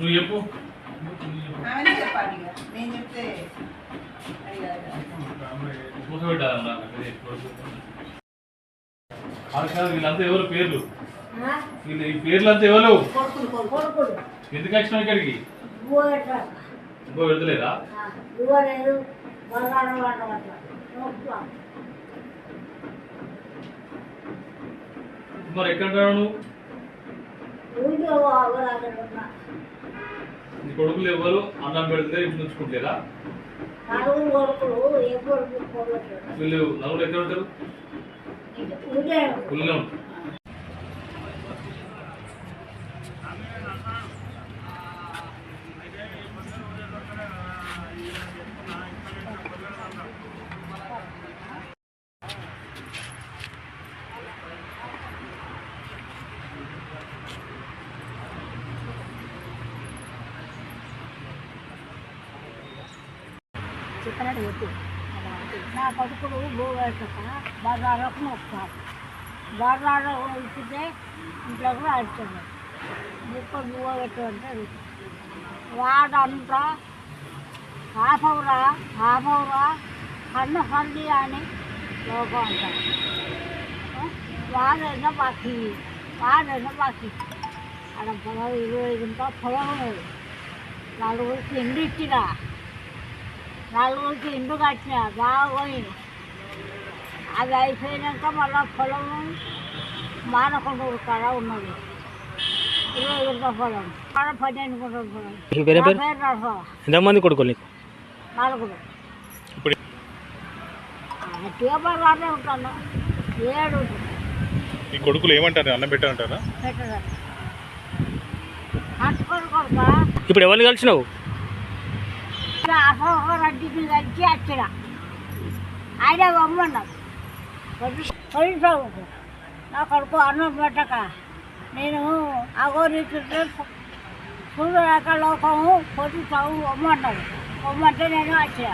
నువ్వు చెప్పు. వీళ్ళంతా ఎవరు పేర్లు? ఈ పేర్లంతా ఎవరు? ఎందుకు వచ్చినావు ఇక్కడికి? ఇంకో పెడతలేదా? మరి ఎక్కడ నువ్వు? నీ కొడుకులు ఎవరు అన్నం పెడితే ఇంటి నుంచుకుంటారా? వీళ్ళు నలుగురు ఎక్కడ ఉంటారు? ఊళ్ళో ఉంటారు. చెప్పినట్టు చెప్పి నా కొడుకులు భూవేసాక బజార్లకు వస్తారు. బజార్లో ఇచ్చితే ఇంట్లో కూడా అడుగుతుంది. బుక్కలు భూ పెట్టమంటే వాడంతా హాఫవురా కన్ను సంది అని లోకం అంటారు. వాడైనా బాకీ అక్కడ పొలం 25 పొలం ఉన్నది. నలుగురికి ఇండు ఇచ్చినా, నలుగురికి ఇండు కట్టినా బాగా పోయింది. అది అయిపోయినాక మళ్ళీ పొలం మానకొండూరు కాడ ఉన్నది. 20 పొలం కాడ 12 పొలం. ఎంతమంది కొడుకులు నీకు? 4. గట్టిగా బాగానే ఉంటాను. 7 ఈ కొడుకులు ఏమంటారు? అన్నం పెట్టారంటారా? పెట్టదా కట్టుకొని కొడుక. ఇప్పుడు ఎవరిని కలిసినావు? రెడ్డికి కలిసి వచ్చిన ఆయన అమ్మన్నాడు. చదువుకు నా కొడుకు అన్నం పెట్టక నేను అగోరీతుంటే చూడలేక లోకము పొద్దు చదువు అమ్మన్నాడు. అమ్మంటే నేను వచ్చిన.